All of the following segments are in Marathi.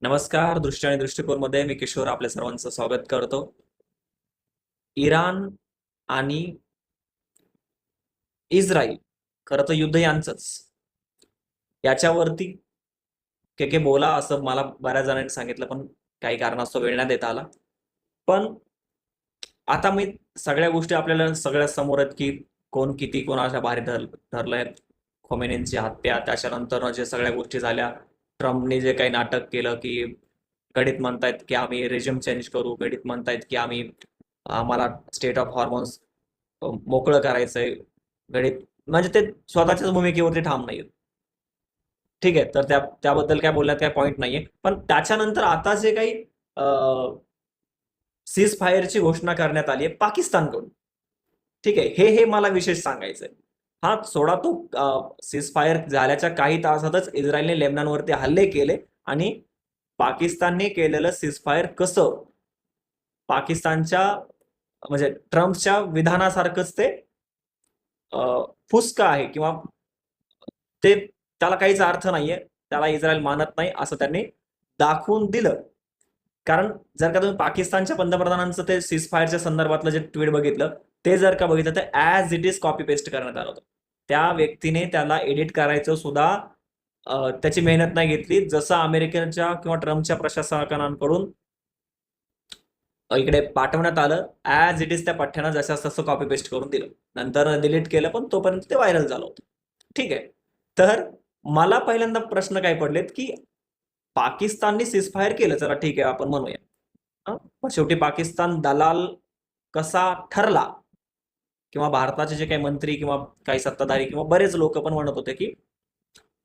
नमस्कार. दृष्टी आणि दृष्टिकोनमध्ये मी किशोर आपल्या सर्वांचं स्वागत करतो. इराण आणि इस्रायल खरं तर युद्ध यांचंच. याच्यावरती के बोला असं मला बऱ्याच जणांनी सांगितलं, पण काही कारणास्तव वेळ नाही देता आला. पण आता मी सगळ्या गोष्टी आपल्याला सगळ्या समोर आहेत की कोण किती कोणाच्या बाहेर धरलंय. खोमेनींची हत्या, त्याच्यानंतर जे सगळ्या गोष्टी झाल्या, ट्रम्पने जे काही नाटक केलं की घडीत म्हणतायत की आम्ही रेजिम चेंज करू, घडीत म्हणतायत की आम्हाला स्टेट ऑफ हॉर्मोन्स मोकळं करायचंय, घडीत म्हणजे ते स्वतःच्याच भूमिकेवरती ठाम नाहीत. ठीक आहे, तर त्याबद्दल काय बोलण्यात काय पॉईंट नाहीये. पण त्याच्यानंतर आता जे काही सीज फायरची घोषणा करण्यात आली आहे पाकिस्तानकडून, ठीक आहे, हे मला विशेष सांगायचंय. हा सोडा तो सीज फायर झाल्याच्या काही तासातच इस्रायलने लेबनॉनवरती हल्ले केले आणि पाकिस्तानने केलेलं सीज फायर कसं पाकिस्तानच्या म्हणजे ट्रम्पच्या विधानासारखंच ते फुसका आहे किंवा ते त्याला काहीच अर्थ नाहीये, त्याला इस्रायल मानत नाही असं त्यांनी दाखवून दिलं. कारण जर का तुम्ही पाकिस्तानच्या पंतप्रधानांचं ते सीज फायरच्या संदर्भातलं जे ट्विट बघितलं, ते जर का बघितलं तर as it is copy paste करण्यात आलं होतं. त्या व्यक्तीने त्याला एडिट करायचं सुद्धा त्याची मेहनत नाही घेतली, जसं अमेरिकेच्या किंवा ट्रम्पच्या प्रशासकांकडून इकडे पाठवण्यात आलं. ॲज इट इज त्या पठ्ठ्यानं जसं तसं कॉपी पेस्ट करून दिलं, नंतर डिलीट केलं, पण तोपर्यंत ते व्हायरल झालं होतं. ठीक आहे, तर मला पहिल्यांदा प्रश्न काय पडलेत की पाकिस्तानने सीजफायर केलं, चला ठीक आहे आपण म्हणूया, पण शेवटी पाकिस्तान दलाल कसा ठरला किंवा भारताचे जे काही मंत्री किंवा काही सत्ताधारी किंवा बरेच लोक पण म्हणत होते की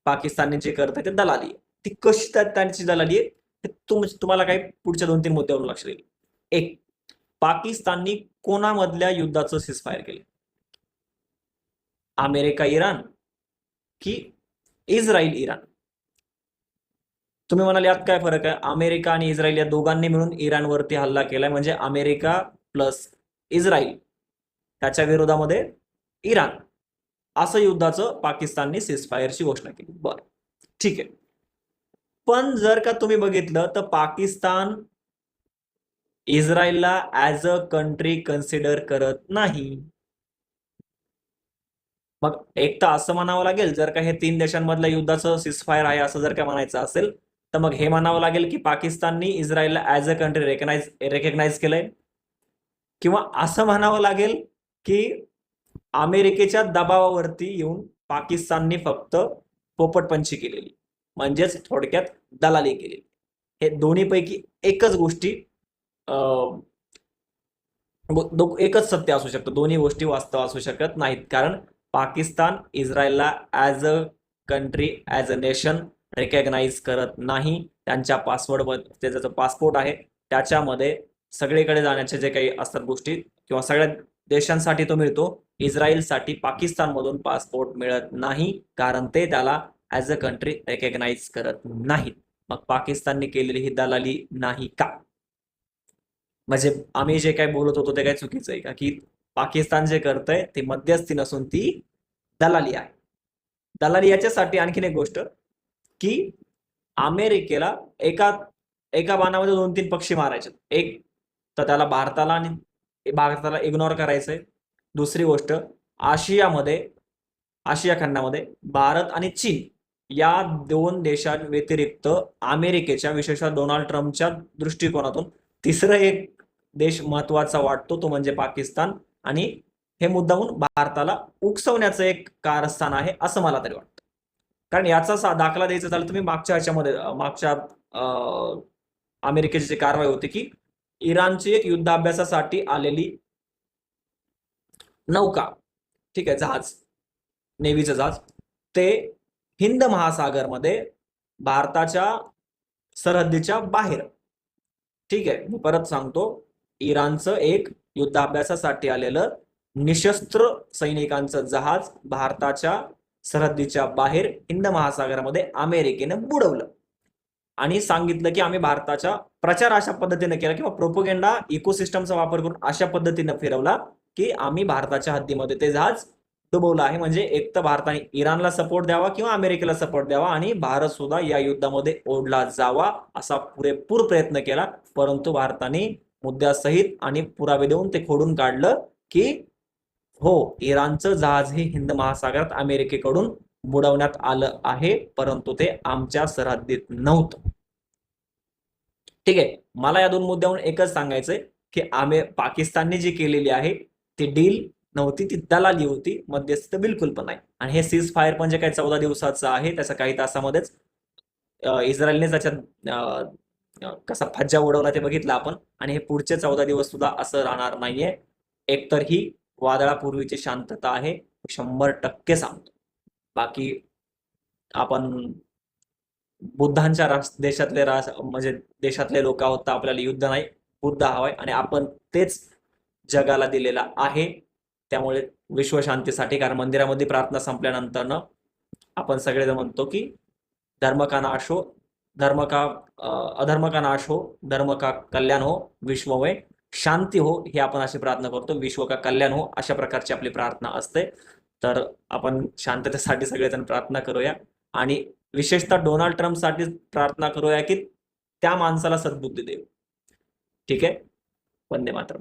पाकिस्तानने जे करते ते दलाली आहे. ती कशी त्यांची दलाली आहे हे तुम्हाला काही पुढच्या 2-3 मुद्द्यावरून लक्ष देईल. एक, पाकिस्ताननी कोणामधल्या युद्धाचं सीजफायर केलं? अमेरिका इराण की इस्रायल इराण? तुम्ही म्हणाल यात काय फरक आहे? अमेरिका आणि इस्रायल या दोघांनी मिळून इराणवरती हल्ला केलाय, म्हणजे अमेरिका प्लस इस्रायल त्याच्या विरोधामध्ये इराण, असं युद्धाचं पाकिस्तानने सीजफायरची घोषणा केली. बरं, ठीक आहे. पण जर का तुम्ही बघितलं तर पाकिस्तान इस्रायलला ॲज अ कंट्री कन्सिडर करत नाही. मग एक तर असं म्हणावं लागेल, जर का हे 3 देशांमधल्या युद्धाचं सीजफायर आहे असं जर का म्हणायचं असेल, तर मग हे म्हणावं लागेल की पाकिस्ताननी इस्रायलला ॲज अ कंट्री रेकग्नाइज केलंय, किंवा असं म्हणावं लागेल की अमेरिकेच्या दबावावरती येऊन पाकिस्ताननी फक्त पोपटपंची केलेली, म्हणजेच थोडक्यात दलाली केलेली. हे दोन्हीपैकी एकच गोष्टी एकच सत्य असू शकतं, दोन्ही गोष्टी वास्तव असू शकत नाहीत. कारण पाकिस्तान इस्रायलला as a country, as a nation recognise करत नाही. त्यांच्या पासवर्डमध्ये त्याचा पासपोर्ट आहे, त्याच्यामध्ये सगळीकडे जाण्याचे जे काही असतात गोष्टी किंवा सगळ्या देशांसाठी तो मिळतो, इस्रायलसाठी पाकिस्तानमधून पासपोर्ट मिळत नाही, कारण ते त्याला ॲज अ कंट्री रिकॅग्नाइज करत नाहीत. मग पाकिस्तानने केलेली ही दलाली नाही का? म्हणजे आम्ही जे काही बोलत होतो ते काही चुकीचं आहे का? की पाकिस्तान जे करतंय ती मध्यस्थी नसून ती दलाली आहे. दलाली याच्यासाठी आणखीन एक गोष्ट की अमेरिकेला एका एका बाणामध्ये 2-3 पक्षी मारायचे. एक तर त्याला भारताला इग्नोर करायचंय. दुसरी गोष्ट, आशिया खंडामध्ये भारत आणि चीन या 2 देशांव्यतिरिक्त अमेरिकेच्या, विशेषतः डोनाल्ड ट्रम्पच्या दृष्टिकोनातून तिसरं एक देश महत्वाचा वाटतो, तो म्हणजे पाकिस्तान. आणि हे मुद्दामून भारताला उकसवण्याचं एक कारस्थान आहे असं मला तरी वाटतं. कारण याचा दाखला द्यायचा झाला, तुम्ही मागच्या अमेरिकेची जी कारवाई होती की इराणची एक युद्धाभ्यासासाठी आलेली नौका, ठीक आहे, जहाज, नेव्हीचं जहाज, ते हिंद महासागरमध्ये भारताच्या सरहद्दीच्या बाहेर, ठीक आहे, मी परत सांगतो, इराणचं एक युद्धाभ्यासासाठी आलेलं निशस्त्र सैनिकांचं जहाज भारताच्या सरहद्दीच्या बाहेर हिंद महासागरामध्ये अमेरिकेनं बुडवलं आणि सांगितलं की आम्ही भारताच्या प्रचार अशा पद्धतीने केला किंवा प्रोपोगेंडा इकोसिस्टमचा वापर करून अशा पद्धतीने फिरवला की आम्ही भारताच्या हद्दीमध्ये ते जहाज डुबवलं आहे. म्हणजे एक तर भारताने इराणला सपोर्ट द्यावा किंवा अमेरिकेला सपोर्ट द्यावा आणि भारत सुद्धा या युद्धामध्ये ओढला जावा असा पुरेपूर प्रयत्न केला, परंतु भारताने मुद्द्यासहित आणि पुरावे देऊन ते खोडून काढलं की हो, इराणचं जहाज हे हिंद महासागरात अमेरिकेकडून बुडवण्यात आलं आहे, परंतु ते आमच्या सरहद्दीत नव्हतं. ठीक आहे, मला या दोन मुद्द्यावरून एकच सांगायचंय की पाकिस्तानने जी केलेली आहे ती डील नव्हती, ती दलाली होती, मध्यस्थ बिलकुल पण नाही. आणि हे सीज फायर म्हणजे काय 14 दिवसाचं आहे, त्याच्या काही तासामध्येच इस्रायलने त्याच्यात कसा फज्जा उडवला ते बघितलं आपण. आणि हे पुढचे 14 दिवस सुद्धा असं राहणार नाहीये. एकतर ही वादळापूर्वीची शांतता आहे, 100% सांगतो. बाकी आपण बुद्धांच्या देशातले म्हणजे देशातले लोक आहोत, तर आपल्याला युद्ध नाही, बुद्ध हवाय आणि आपण तेच जगाला दिलेला आहे. त्यामुळे विश्वशांतीसाठी, कारण मंदिरामध्ये प्रार्थना संपल्यानंतर आपण सगळेजण म्हणतो की धर्म का नाश हो, अधर्म का नाश हो, धर्म का कल्याण हो, विश्वमय शांती हो, ही आपण अशी प्रार्थना करतो. विश्व का कल्याण हो अशा प्रकारची आपली प्रार्थना असते. तर आपण शांततेसाठी सगळेजण प्रार्थना करूया आणि विशेषतः डोनाल्ड ट्रम्पसाठी प्रार्थना करूया की त्या माणसाला सद्बुद्धी देऊ. ठीक आहे, वंदे मातरम.